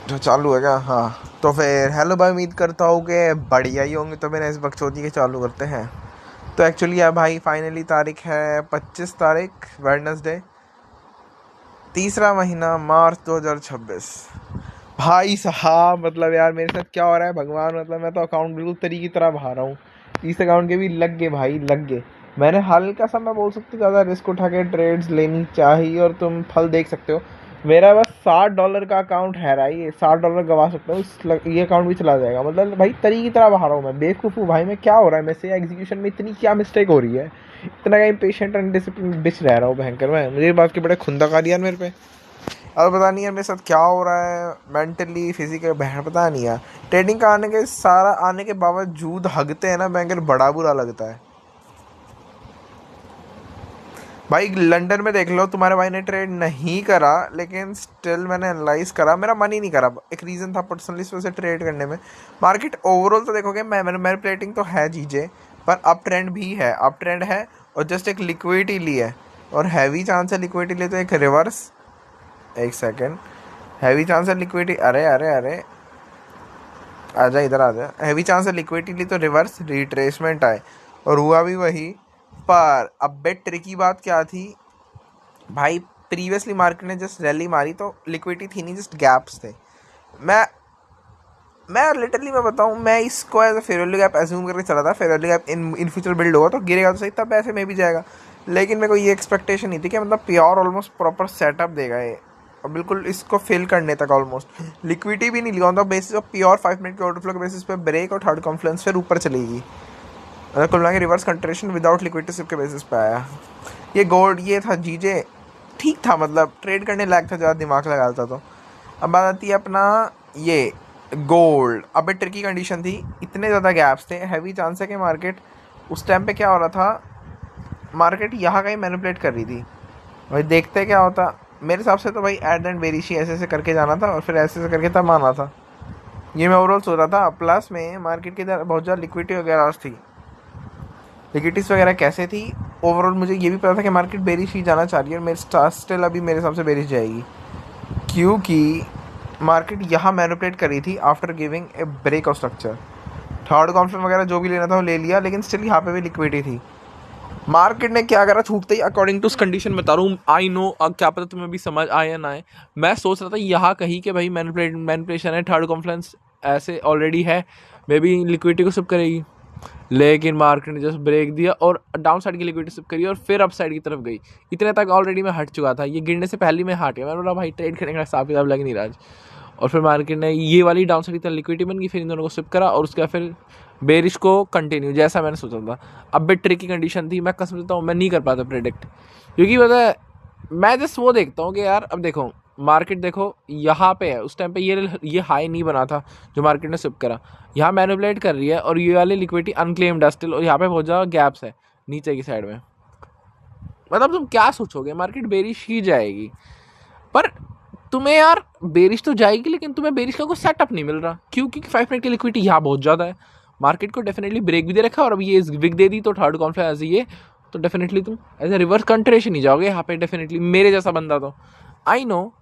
जो चालू है क्या? हाँ, तो फिर हेलो भाई, उम्मीद करता हूँ कि बढ़िया ही होंगे। तो मैंने इस बकचोदी के चालू करते हैं। तो एक्चुअली यार भाई, फाइनली तारीख है 25 तारीख, वेडनेसडे, तीसरा महीना, मार्च 2026। भाई साहब, मतलब यार मेरे साथ क्या हो रहा है भगवान, मतलब मैं तो अकाउंट बिल्कुल तरी की तरह बहा रहा हूँ। 30 अकाउंट के भी लग गए भाई, लग गए। मैंने हल्का सा, मैं बोल सकता हूँ, ज़्यादा रिस्क उठा के ट्रेड्स लेनी चाहिए और तुम फल देख सकते हो। मेरा बस $60 का अकाउंट है रहा है, ये $60 गवा सकता हूँ, ये अकाउंट भी चला जाएगा। मतलब भाई तरी की तरह बहा रहा हूँ मैं, बेवकूफ़ हूँ भाई मैं। क्या हो रहा है मेरे से, एग्जीक्यूशन में इतनी क्या मिस्टेक हो रही है? इतना का पेशेंट एंड डिसिप्लिन बिच रह रहा हूँ भयंकर मैं। मुझे ये बात की बड़े खुंदा कारी यार मेरे पे। अब पता नहीं यार मेरे साथ क्या हो रहा है, मेंटली फिजिकल बहन पता नहीं यार। ट्रेडिंग का आने के बावजूद हगते हैं ना बैंकर, बड़ा बुरा लगता है भाई। लंदन में देख लो, तुम्हारे भाई ने ट्रेड नहीं करा, लेकिन स्टिल मैंने एनालाइज करा, मेरा मन ही नहीं करा। एक रीज़न था पर्सनली इस वजह से ट्रेड करने में। मार्केट ओवरऑल तो देखोगे, मेरे प्लेटिंग तो है जीजे, पर अप ट्रेंड भी है, अप ट्रेंड है। और जस्ट एक लिक्विडिटी ली है, और हैवी चांस है लिक्विडिटी ले तो एक रिवर्स। एक सेकेंड, हैवी चांस है लिक्विडिटी, अरे अरे अरे, आजा इधर आजा। हैवी चांस है लिक्विडिटी ली तो रिवर्स रिट्रेसमेंट आए, और हुआ भी वही। पर अब बेट ट्रिकी बात क्या थी भाई, प्रीवियसली मार्केट ने जस्ट रैली मारी तो लिक्विडिटी थी नहीं, जस्ट गैप्स थे। मैं मैं बताऊं, मैं इसको as a fair value gap assume करके चला था। Fair value gap in future build होगा तो गिरेगा तो सही, तब ऐसे में भी जाएगा। लेकिन मेरे को ये एक्सपेक्टेशन नहीं थी कि मतलब प्योर ऑलमोस्ट प्रॉपर सेटअप देगा ये, और बिल्कुल इसको फिल करने तक ऑलमोस्ट लिक्विडिटी भी नहीं लिया on the basis of pure 5 minute के ऑर्डर फ्लो के बेसिस पे ब्रेक और थर्ड कॉन्फ्लुएंस फिर ऊपर चलेगी। मतलब कुल मिला के रिवर्स कंट्रेशन विदाउट लिक्विडिटी सिर्फ के बेसिस पे आया। ये गोल्ड ये था जीजे, ठीक था, मतलब ट्रेड करने लायक था, ज़्यादा दिमाग लगाता तो। अब बात आती है अपना ये गोल्ड। अब ट्रिकी कंडीशन थी, इतने ज़्यादा गैप्स थे, हैवी चांस है कि मार्केट उस टाइम पे क्या हो रहा था, मार्केट यहाँ कहीं मैनिपुलेट कर रही थी। भाई देखते क्या होता। मेरे हिसाब से तो भाई एट एंड बेरिशी ऐसे ऐसे करके जाना था, और फिर ऐसे ऐसे करके तब आना था। ये मैं ओवरऑल सोच रहा था। प्लस में मार्केट के अंदर बहुत ज़्यादा लिक्विडिटी वगैरह थी। लिक्विडिटीज वगैरह कैसे थी ओवरऑल, मुझे ये भी पता था कि मार्केट बेरिश ही जाना चाह रही है, और मेरे स्टिल अभी मेरे हिसाब से बेरिश जाएगी, क्योंकि मार्केट यहाँ मैनिपुलेट करी थी after giving a break of structure. Third conference वगैरह जो भी लेना था वो ले लिया, लेकिन स्टिल यहाँ पे भी लिक्विडिटी थी। मार्केट ने क्या करा, छूटते ही अकॉर्डिंग टू उस कंडीशन बता रहा हूँ, आई नो। अब क्या पता तुम्हें भी समझ आए या ना आए। मैं सोच रहा था यहाँ कहीं कि भाई मैनिपुलेशन है, थर्ड कॉन्फ्रेंस ऐसे ऑलरेडी है, मे बी लिक्विडिटी को सब करेगी। लेकिन मार्केट ने जस्ट ब्रेक दिया और डाउन साइड की लिक्विडिटी सिप करी और फिर अप साइड की तरफ गई। इतने तक ऑलरेडी मैं हट चुका था, ये गिरने से पहले मैं हट गया। मैंने बोला भाई ट्रेड करने का हिसाब किताब लग नहीं रहा आज। और फिर मार्केट ने ये वाली डाउन साइड की तरफ लिक्विडिटी बन गई, फिर इन दोनों को सिप करा और उसके बाद फिर बेरिश को कंटिन्यू, जैसा मैंने सोचा था। अब भी ट्रिकी कंडीशन थी, मैं कसम देता हूँ मैं नहीं कर पाता प्रेडिक्ट, क्योंकि पता है मैं जस्ट वो देखता हूँ कि यार अब देखो मार्केट देखो यहाँ पे है, उस टाइम पे ये हाई नहीं बना था जो मार्केट ने सिप करा, यहाँ मैनिपुलेट कर रही है और ये वाली लिक्विडिटी अनक्लेम्ड है स्टिल, और यहाँ पे बहुत ज़्यादा गैप्स है नीचे की साइड में। मतलब तुम क्या सोचोगे, मार्केट बेरिश ही जाएगी, पर तुम्हें यार बेरिश तो जाएगी लेकिन तुम्हें बेरिश का कोई सेटअप नहीं मिल रहा, क्योंकि 5 मिनट की लिक्विडिटी यहाँ बहुत ज़्यादा है। मार्केट को डेफिनेटली ब्रेक भी दे रखा है, और अब ये विक दे दी तो थर्ड कॉन्फ्रेंस ये, तो डेफिनेटली तुम एज ए रिवर्स कंट्रेशन ही जाओगे यहाँ पे डेफिनेटली, मेरे जैसा बंदा तो। आई नो,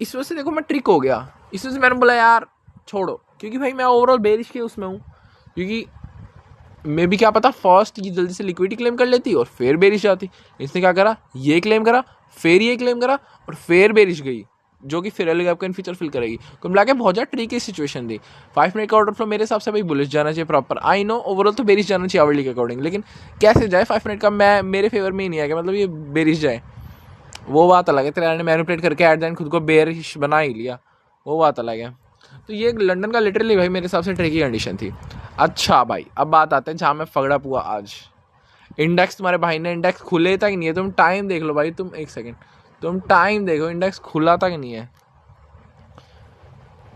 इस वजह से देखो मैं ट्रिक हो गया, इस वजह से मैंने बोला यार छोड़ो, क्योंकि भाई मैं ओवरऑल बेरिश के उसमें हूँ। क्योंकि मे भी क्या पता फर्स्ट ये जल्दी से लिक्विडिटी क्लेम कर लेती और फिर बेरिश जाती। इसने क्या करा, ये क्लेम करा, फिर ये क्लेम करा, और फिर बेरिश गई, जो कि फिर गैप का इन फीचर फिल करेगी। कुल मिला के बहुत ज़्यादा ट्रिकी सिचुएशन थी। 5 मिनट का ऑर्डर फ्लो मेरे हिसाब से भाई बुलिश जाना चाहिए प्रॉपर। आई नो ओवरऑल तो बेरिश जाना चाहिए आवरली के अकॉर्डिंग, लेकिन कैसे जाए 5 मिनट का, मैं मेरे फेवर में ही नहीं आएगा, मतलब ये बेरिश जाए वो बात अलग है। तेरे ने मैनिपुलेट करके एट द एंड खुद को बेरिश बना ही लिया, वो बात अलग है। तो ये लंदन का लिटरली भाई मेरे हिसाब से ट्रिकी कंडीशन थी। अच्छा भाई अब बात आते हैं जहाँ मैं फगड़ा हुआ आज। इंडेक्स, तुम्हारे भाई ने इंडेक्स खुले तक नहीं है, तुम टाइम देख लो भाई, तुम एक सेकेंड तुम टाइम देखो, इंडेक्स खुला तक नहीं है,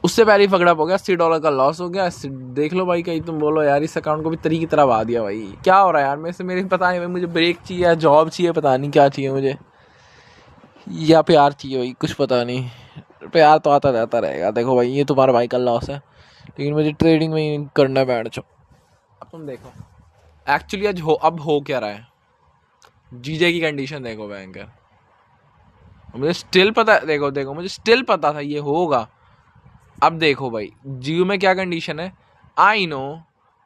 उससे पहले ही फगड़ा हो गया। $80 का लॉस हो गया। देख लो भाई, कहीं तुम बोलो यार इस अकाउंट को भी तरीके तरह बहा दिया भाई, क्या हो रहा है यार मेरे से, मेरे पता नहीं भाई, मुझे ब्रेक चाहिए या जॉब चाहिए, पता नहीं क्या चाहिए मुझे, या प्यार चाहिए भाई, कुछ पता नहीं। प्यार तो आता जाता रहेगा। देखो भाई ये तुम्हारा भाई का लॉस है, लेकिन मुझे ट्रेडिंग में ही करना बैठ जाओ। अब तुम देखो एक्चुअली आज अब हो क्या रहा है, जीजे की कंडीशन देखो भयंकर। मुझे स्टिल पता है, देखो देखो मुझे स्टिल पता था ये होगा, अब देखो भाई जियो में क्या कंडीशन है, आई नो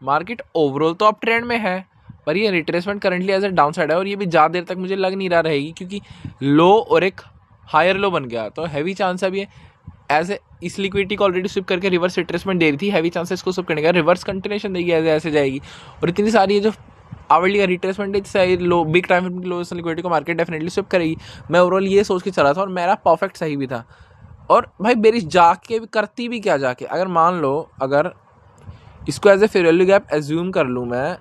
मार्केट ओवरऑल तो अप ट्रेंड में है, पर ये retracement currently as a downside है और ये भी ज़्यादा देर तक मुझे लग नहीं रहा रहेगी, क्योंकि लो और एक हायर लो बन गया, तो हैवी चांस है ये एज ए इस लिक्विडिटी को ऑलरेडी स्विप करके रिवर्स रिट्रेसमेंट दे रही थी, हैवी चांस है इसको स्विप करने का, रिवर्स कंटिन्यूशन देगी ऐसे ऐसे जाएगी। और इतनी सारी है जो आवरली का रिट्रेसमेंट लो बिग टाइम लो लिक्विडिटी को मार्केट डेफिनेटली स्विप करेगी। मैं ओवरऑल ये सोच के चला था और मेरा परफेक्ट सही भी था। और भाई बेरिश जाके भी करती भी क्या जाके, अगर मान लो अगर इसको as a fair value gap assume कर लूँ मैं,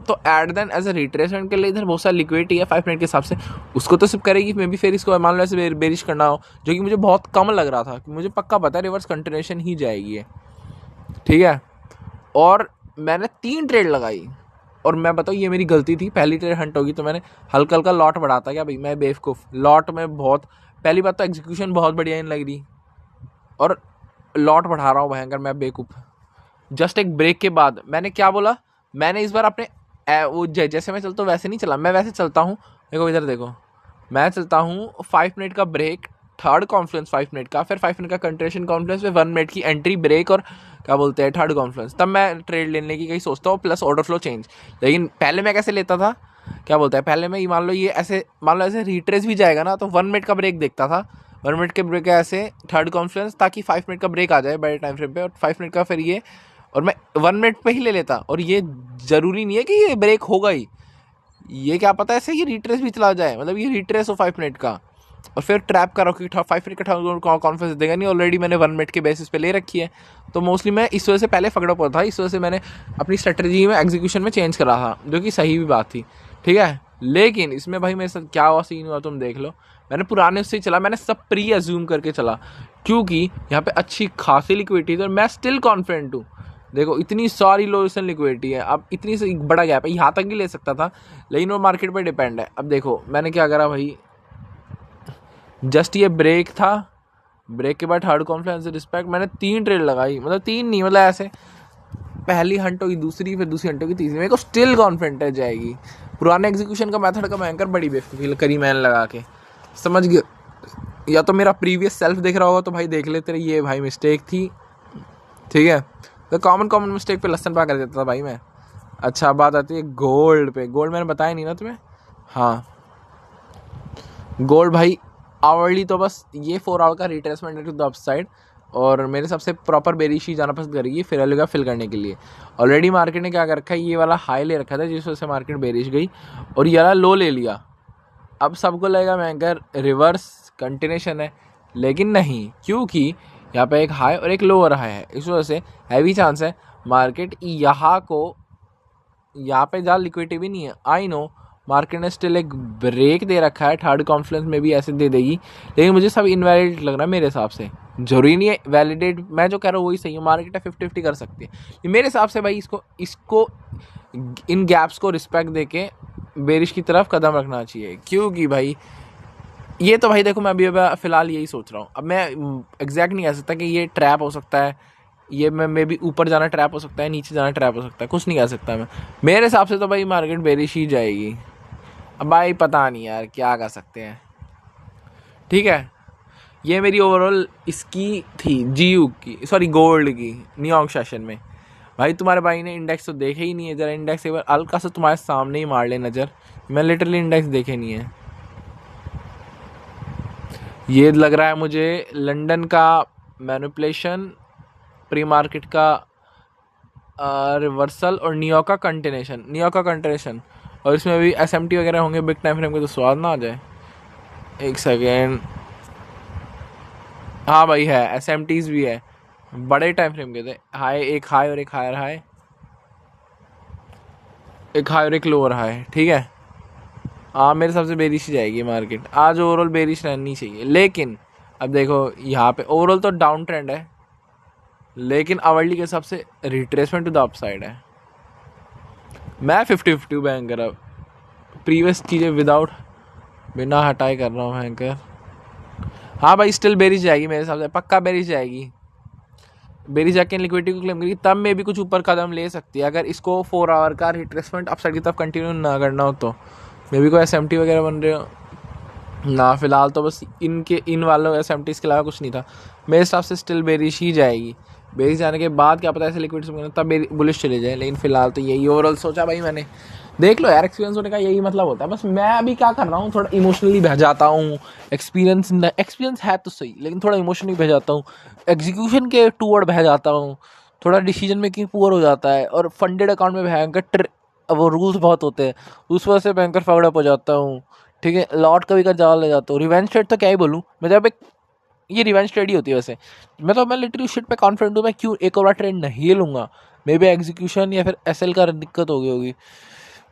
तो at then as a retracement के लिए इधर बहुत सारी लिक्विडिटी है 5 मिनट के हिसाब से, उसको तो सिर्फ करेगी। मे भी फिर इसको मान लो ऐसे बेरिश करना हो, जो कि मुझे बहुत कम लग रहा था, मुझे पक्का पता है रिवर्स कंटिन्यूशन ही जाएगी है, ठीक है। और मैंने 3 ट्रेड लगाई, और मैं बताऊँ ये मेरी गलती थी, पहली ट्रेड हंट होगी तो मैंने हल्का हल्का लॉट बढ़ाता, क्या भाई मैं बेवकूफ़, लॉट में बहुत पहली बात तो एग्जीक्यूशन बहुत बढ़िया नहीं लग रही, और लॉट बढ़ा रहा हूँ भयंकर मैं बेवकूफ़। जस्ट एक ब्रेक के बाद मैंने क्या बोला, मैंने इस बार अपने वो जैसे मैं चलता हूँ वैसे नहीं चला, मैं वैसे चलता हूँ, देखो इधर देखो, मैं चलता हूँ 5 मिनट का ब्रेक, थर्ड कॉन्फ्लुएंस 5 मिनट का, फिर 5 मिनट का कंट्रेशन कॉन्फ्लुएंस, फिर 1 मिनट की एंट्री ब्रेक और क्या बोलते हैं थर्ड कॉन्फ्लुएंस, तब मैं ट्रेड लेने की कहीं सोचता हूँ, प्लस ऑर्डर फ्लो चेंज। लेकिन पहले मैं कैसे लेता था, क्या बोलता है, पहले मैं मान लो ये ऐसे मान लो ऐसे रिट्रेस भी जाएगा ना, तो 1 मिनट का ब्रेक देखता था, 1 मिनट के ब्रेक ऐसे थर्ड कॉन्फ्लुएंस, ताकि 5 मिनट का ब्रेक आ जाए बड़े टाइम फ्रेम पे, और 5 मिनट का फिर ये, और मैं 1 मिनट पे ही ले लेता। और ये ज़रूरी नहीं है कि ये ब्रेक होगा ही, ये क्या पता ऐसे ये रिट्रेस भी चला जाए, मतलब ये रिट्रेस हो 5 मिनट का, और फिर ट्रैप करो कि 5 मिनट का कॉन्फ्रेंस देगा नहीं, ऑलरेडी मैंने 1 मिनट के बेसिस पे ले रखी है। तो मोस्टली मैं इस वजह से पहले फकड़ा पड़ा था, इस वजह से मैंने अपनी स्ट्रेटजी में एग्जीक्यूशन में चेंज करा था, जो कि सही भी बात थी, ठीक है। लेकिन इसमें भाई मेरे साथ क्या हुआ सीन हुआ तुम देख लो, मैंने पुराने उससे ही चला, मैंने सब प्री एज्यूम करके चला, क्योंकि यहाँ पे अच्छी खासी लिक्विडिटी थी और मैं स्टिल कॉन्फिडेंट हूँ। देखो इतनी सारी लोएशन लिक्विडिटी है, अब इतनी से बड़ा गैप है, यहाँ तक ही ले सकता था, लेकिन वो मार्केट पे डिपेंड है। अब देखो मैंने क्या करा भाई, जस्ट ये ब्रेक था, ब्रेक के बाद थर्ड कॉन्फ्लुएंस रिस्पेक्ट मैंने 3 ट्रेड लगाई, मतलब 3 नहीं, मतलब ऐसे पहली हंट होगी, दूसरी, फिर दूसरी हंट होगी, तीसरी, मेरे को स्टिल कॉन्फिडेंट है जाएगी। पुराने एग्जीक्यूशन का मेथड का भयंकर बड़ी बेवकूफ़ी करी मैंने लगा के, समझ गया। या तो मेरा प्रीवियस सेल्फ देख रहा होगा तो भाई देख लेते, ये भाई मिस्टेक थी, ठीक है। तो कॉमन मिस्टेक पे लसन पा कर देता था भाई मैं। अच्छा बात आती है गोल्ड पे, गोल्ड मैंने बताया नहीं ना तुम्हें, हाँ गोल्ड भाई आवरली तो बस ये 4 आवर का रिट्रेसमेंट टू द अपसाइड, और मेरे सबसे प्रॉपर बेरिश ही जाना पसंद करेगी फिर अलग फिल करने के लिए। ऑलरेडी मार्केट ने क्या कर रखा है, ये वाला हाई ले रखा था जिस वजह से मार्केट बेरिश गई, और ये वाला लो ले लिया। अब सबको लगेगा मैं अगर रिवर्स कंटिन्यूशन है, लेकिन नहीं, क्योंकि यहाँ पे एक हाई और एक लोअर हाई है, इस वजह से हैवी चांस है मार्केट यहाँ पे ज़्यादा लिक्विडिटी भी नहीं है। आई नो मार्केट ने स्टिल एक ब्रेक दे रखा है, थर्ड कॉन्फ्लुएंस में भी ऐसे दे देगी, लेकिन मुझे सब इनवैलिडेट लग रहा है मेरे हिसाब से, जरूरी नहीं है वैलिडेट, मैं जो कह रहा हूँ वही सही है, मार्केट 50-50 कर सकती है ये मेरे हिसाब से भाई। इसको इन गैप्स को रिस्पेक्ट देके बेरिश की तरफ कदम रखना चाहिए, क्योंकि भाई ये तो भाई देखो मैं अभी फ़िलहाल यही सोच रहा हूँ। अब मैं एग्जैक्ट नहीं कह सकता कि ये ट्रैप हो सकता है, ये मैं भी ऊपर जाना ट्रैप हो सकता है, नीचे जाना ट्रैप हो सकता है, कुछ नहीं कह सकता मैं। मेरे हिसाब से तो भाई मार्केट बेरिश ही जाएगी। अब भाई पता नहीं यार क्या कर सकते हैं, ठीक है। ये मेरी ओवरऑल इसकी थी जीयू की, सॉरी गोल्ड की न्यूयॉर्क सेशन में। भाई तुम्हारे भाई ने इंडेक्स तो देखे ही नहीं है, ज़रा इंडेक्स एक बार हल्का सा तुम्हारे सामने ही मार ले नज़र, मैं लिटरली इंडेक्स देखे नहीं है। ये लग रहा है मुझे लंदन का मैनिपुलेशन, प्री मार्केट का रिवर्सल, और न्यूयॉर्क का कंटिन्यूशन, और इसमें भी SMT वगैरह होंगे बिग टाइम फ्रेम के, तो स्वाद ना आ जाए। एक सेकेंड, हाँ भाई है, SMTs भी है, बड़े टाइम फ्रेम के थे, हाई, एक हाई और एक हायर हाई, एक हाई और एक लोअर हाई, ठीक है। हाँ मेरे हिसाब से बेरिश ही जाएगी मार्केट आज, ओवरऑल बेरिश रहनी चाहिए। लेकिन अब देखो यहाँ पे ओवरऑल तो डाउन ट्रेंड है, लेकिन आवरली के हिसाब से रिट्रेसमेंट टू द अपसाइड है। मैं 50-50 बैंकर, अब प्रीवियस चीज़ें बिना हटाए कर रहा हूँ बैंकर। हाँ भाई स्टिल बेरिश जाएगी मेरे हिसाब से, पक्का बेरिश जाएगी। बेरिश जाके लिक्विडिटी को क्लेम करेगी, तब में भी कुछ ऊपर कदम ले सकती है, अगर इसको 4 आवर का रिट्रेसमेंट अपसाइड की तरफ कंटिन्यू ना करना हो तो। मे भी कोई SMT वगैरह बन रहे हो, ना फिलहाल तो बस इन वालों एसएमटीज के अलावा कुछ नहीं था। मेरे हिसाब से स्टिल बेरिश ही जाएगी। बेरिश जाने के बाद क्या पता ऐसे लिक्विड तब बुलिश चले जाए, लेकिन फिलहाल तो यही ओवरऑल सोचा भाई मैंने। देख लो यार, एक्सपीरियंस होने का यही मतलब होता है। बस मैं अभी क्या कर रहा हूँ, थोड़ा इमोशनली बह जाता हूँ। एक्सपीरियंस है तो सही, लेकिन थोड़ा इमोशनली बह जाता हूँ। एग्जीक्यूशन के टूवर्ड बह जाता हूँ। थोड़ा डिसीजन मेकिंग पुअर हो जाता है, और फंडेड अकाउंट में भयंकर वो रूल्स बहुत होते हैं, उस वजह से भयंकर फगड़प हो जाता हूँ। ठीक है, लॉट कभी कर ज्यादा ले जाता हूँ। रिवेंज ट्रेड तो क्या ही बोलूँ मैं, जब एक ये रिवेंज ट्रेड ही होती है वैसे। मैं लिटरली शिट पे कॉन्फिडेंट हूँ, मैं क्यों एक और ट्रेड नहीं लूँगा। मे बी एग्जीक्यूशन या फिर एसएल का दिक्कत हो गई होगी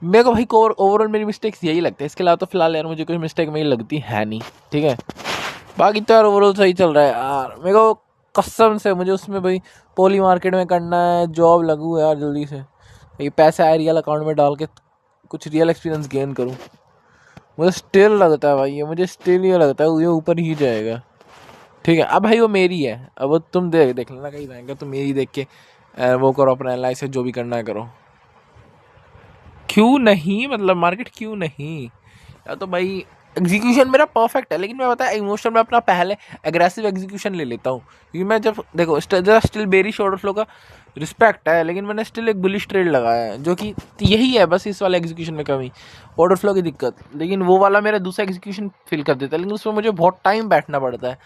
मेरे को भाई। ओवरऑल मेरी मिस्टेक्स यही लगता है। इसके अलावा तो फिलहाल यार मुझे कोई मिस्टेक मेरी लगती है नहीं। ठीक है, बाकी तो यार ओवरऑल सही चल रहा है यार मेरे को। कसम से मुझे उसमें भाई पोली मार्केट में करना है, जॉब लगूँ यार जल्दी से, ये पैसा है रियल अकाउंट में डाल के कुछ रियल एक्सपीरियंस गेन करूँ। मुझे स्टिल लगता है भाई, ये मुझे स्टिल ये लगता है ये ऊपर ही जाएगा। ठीक है, अब भाई वो मेरी है, अब वो तुम देख लेना कहीं जाएंगे, तुम मेरी देख के वो करो अपना एनालिसिस, जो भी करना है करो। क्यों नहीं, मतलब मार्केट क्यों नहीं। या तो भाई एग्जीक्यूशन मेरा परफेक्ट है, लेकिन मैं बताया इमोशन में अपना पहले एग्रेसिव एग्जीक्यूशन ले लेता हूँ, क्योंकि मैं जब देखो स्टिल बेरिश ऑर्डर फ्लो का रिस्पेक्ट है, लेकिन मैंने स्टिल एक बुलिश ट्रेड लगाया है, जो कि यही है बस इस वाले एग्जीक्यूशन में कमी, ऑर्डर फ्लो की दिक्कत। लेकिन वो वाला मेरा दूसरा एग्जीक्यूशन फिल कर देता है, लेकिन उसमें मुझे बहुत टाइम बैठना पड़ता है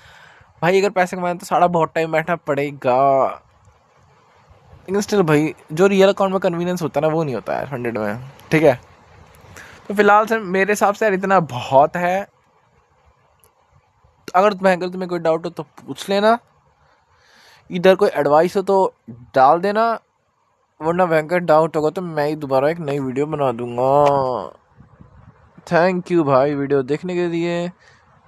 भाई। अगर पैसे कमाए तो सारा बहुत टाइम बैठना पड़ेगा, लेकिन स्टिल भाई जो रियल अकाउंट में कन्वीनियंस होता है ना, वो नहीं होता है हंड्रेड में। ठीक है, तो फिलहाल से मेरे हिसाब से यार इतना बहुत है। अगर तुम्हें कोई डाउट हो तो पूछ लेना, इधर कोई एडवाइस हो तो डाल देना, वरना भयंकर डाउट होगा तो मैं ही दोबारा एक नई वीडियो बना दूंगा। थैंक यू भाई वीडियो देखने के लिए।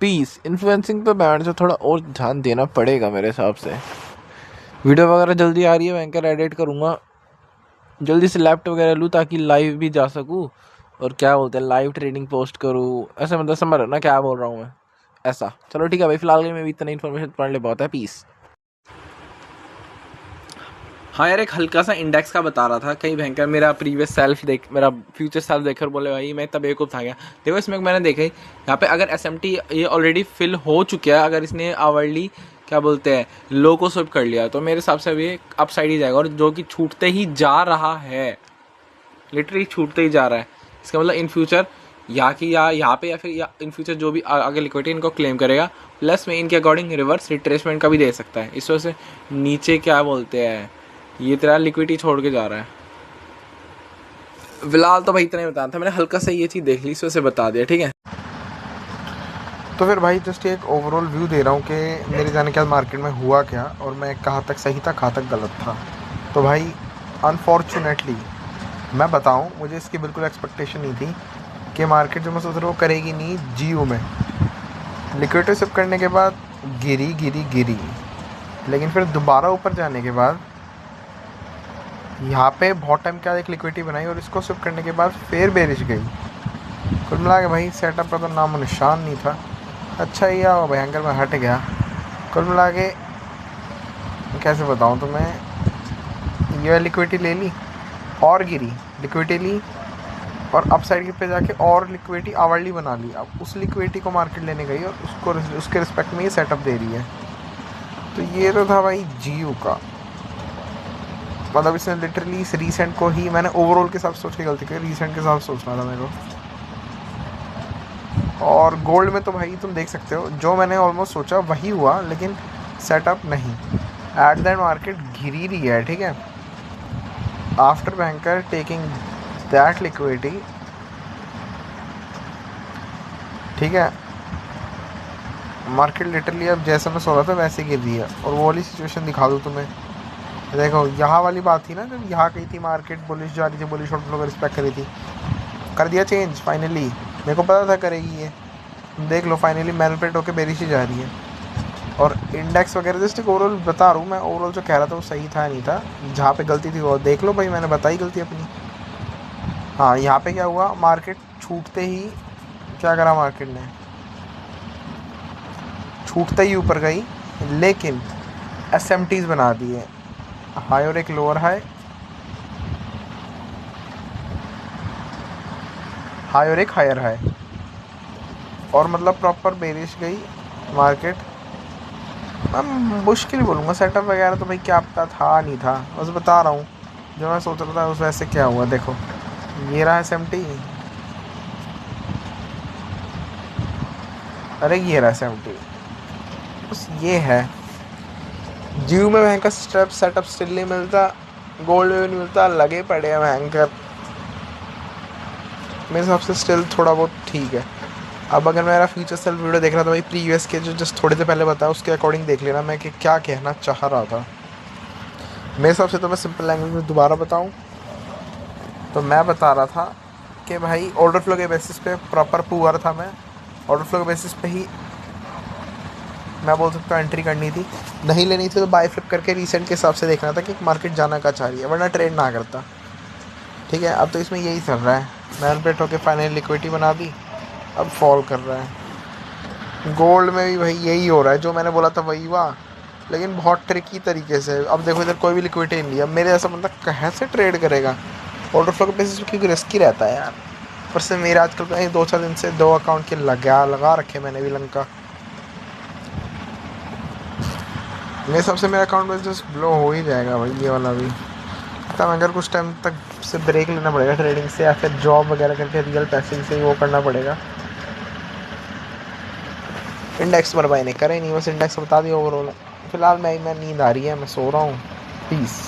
पीस। इन्फ्लुएंसिंग पे बैंड से थोड़ा और ध्यान देना पड़ेगा मेरे हिसाब से। वीडियो वगैरह जल्दी आ रही है, भयंकर एडिट करूँगा, जल्दी से लैपटॉप वगैरह लूँ ताकि लाइव भी जा सकूँ, और क्या बोलते हैं लाइव ट्रेडिंग पोस्ट करूँ, ऐसे मतलब समझ ना क्या बोल रहा हूँ मैं ऐसा। चलो ठीक है भाई, फिलहाल के मैं भी इतना इन्फॉर्मेशन पढ़ ले बहुत है। पीस। हाँ यार, एक हल्का सा इंडेक्स का बता रहा था, कहीं भयंकर मेरा प्रीवियस सेल्फ मेरा फ्यूचर सेल्फ देखकर बोले भाई मैं तब बेवकूफ़ था गया। देखो इसमें मैंने देखा यहाँ पे, अगर एसएमटी ये ऑलरेडी फिल हो चुका है, अगर इसने आवरली क्या बोलते हैं लो को स्विप कर लिया, तो मेरे हिसाब से अभी अप साइड ही जाएगा, और जो कि छूटते ही जा रहा है, लिटरली छूटते ही जा रहा है। इसका मतलब इन फ्यूचर यहाँ पे या फिर इन फ्यूचर जो भी आगे लिक्विडिटी इनको क्लेम करेगा, प्लस में इनके अकॉर्डिंग रिवर्स रिट्रेसमेंट का भी दे सकता है। इस वजह से नीचे क्या बोलते हैं ये तेरा लिक्विडिटी छोड़ के जा रहा है। फिलहाल तो भाई इतना ही बताना था, मैंने हल्का सा ये चीज़ देख ली, इस वजह से बता दिया। ठीक है, तो फिर भाई जस्ट एक ओवरऑल व्यू दे रहा हूँ कि मेरे जाने के बाद मार्केट में हुआ क्या, और मैं कहाँ तक सही था कहाँ तक गलत था। तो भाई अनफॉर्चुनेटली मैं बताऊँ, मुझे इसकी बिल्कुल एक्सपेक्टेशन नहीं थी कि मार्केट जो मैं सोच रहा हूँ करेगी नहीं। जीओ में लिक्विडिटी सिप करने के बाद गिरी, लेकिन फिर दोबारा ऊपर जाने के बाद यहाँ पे बहुत टाइम के बाद एक लिक्विडिटी बनाई, और इसको सिप करने के बाद फिर बेरिश गई। कुल मिला के भाई सेटअप का तो नाम निशान नहीं था। अच्छा ही या भयंकर में हट गया। कुल मिला के कैसे बताऊँ तुम्हें, ये लिक्विडिटी ले ली और गिरी, लिक्विडिटी ली और अप साइड पे जाके और लिक्विडिटी आवरली बना ली। अब उस लिक्विडिटी को मार्केट लेने गई और उसके रिस्पेक्ट में ये सेटअप दे रही है। तो ये तो था भाई जीयू का, मतलब इसने लिटरली इस रीसेंट को ही, मैंने ओवरऑल के हिसाब से सोच के गलती करी, रीसेंट के हिसाब से सोचना था मेरे को। और गोल्ड में तो भाई तुम देख सकते हो, जो मैंने ऑलमोस्ट सोचा वही हुआ, लेकिन सेटअप नहीं। एट दैट मार्केट घिरी रही है। ठीक है, after banker taking that liquidity, ठीक है, मार्केट लिटरली अब जैसा मैं सो रहा था वैसे गिर रही है। और वो वाली सिचुएशन दिखा दूँ तुम्हें, देखो यहाँ वाली बात थी ना, जब यहाँ गई थी मार्केट बुलिश जा रही थी, बुलिश शॉर्ट फ्लो का रिस्पेक्ट करी थी, कर दिया चेंज फाइनली। मेरे को पता था करेगी ये, देख लो फाइनली मैनिपुलेट होकर बेरिश ही जा रही है। और इंडेक्स वगैरह जस्ट एक ओवरऑल बता रहा हूँ मैं, ओवरऑल जो कह रहा था वो सही था नहीं था, जहाँ पे गलती थी वो देख लो भाई, मैंने बताई गलती अपनी। हाँ, यहाँ पे क्या हुआ, मार्केट छूटते ही क्या करा मार्केट ने, छूटते ही ऊपर गई, लेकिन एसएमटीज बना दिए, हाई और एक लोअर हाई, हाई और एक हायर हाई। और मतलब प्रॉपर बेरिश गई मार्केट। मैं मुश्किल बोलूँगा, सेटअप वगैरह तो भाई क्या पता था नहीं था, बस बता रहा हूँ जो मैं सोच रहा था उस वैसे क्या हुआ। देखो ये रहा SMT, अरे ये रहा SMT, बस ये है। जीव में भयंकर स्टेप सेटअप स्टिल नहीं मिलता, गोल्ड में भी नहीं मिलता, लगे पड़े हैं भयंकर। मेरे हिसाब से स्टिल थोड़ा बहुत ठीक है। अब अगर मेरा फ्यूचर सेल्फ वीडियो देख रहा था भाई, प्रीवियस के जो जस्ट थोड़े से पहले बताया उसके अकॉर्डिंग देख लेना मैं कि क्या कहना चाह रहा था। मेरे हिसाब से तो मैं सिंपल लैंग्वेज में दोबारा बताऊं तो मैं बता रहा था कि भाई ऑर्डर फ्लो के बेसिस पे प्रॉपर पुअर था मैं। ऑर्डर फ्लो के बेसिस पे ही मैं बोल सकता हूँ एंट्री करनी थी, नहीं लेनी थी तो बाय फ्लिप करके रीसेंट के हिसाब से देखना था कि मार्केट जाना का चाह रही है, वरना ट्रेड ना करता। ठीक है, अब तो इसमें यही चल रहा है, मैनिपुलेट होकर फाइनल लिक्विडिटी बना दी, अब फॉल कर रहा है। गोल्ड में भी भाई यही हो रहा है, जो मैंने बोला था वही हुआ, लेकिन बहुत ट्रिकी तरीके से। अब देखो इधर कोई भी लिक्विडिटी नहीं है, अब मेरे जैसा बंदा कैसे ट्रेड करेगा ऑर्डर फ्लो के बेसिस पे, क्योंकि रिस्की रहता है यार। पर से मेरे आजकल कहीं 2-4 दिन से 2 अकाउंट के लगा रखे मैंने भी लंका। मेरे हिसाब से मेरा अकाउंट में जस्ट ब्लो हो ही जाएगा भाई ये वाला भी। तब अगर कुछ टाइम तक से ब्रेक लेना पड़ेगा ट्रेडिंग से, या फिर जॉब वगैरह करके रियल पैसे से वो करना पड़ेगा। इंडेक्स पर बाय नहीं करे नहीं, बस इंडेक्स बता दिया ओवरऑल। फिलहाल मैं नींद आ रही है, मैं सो रहा हूँ। पीस।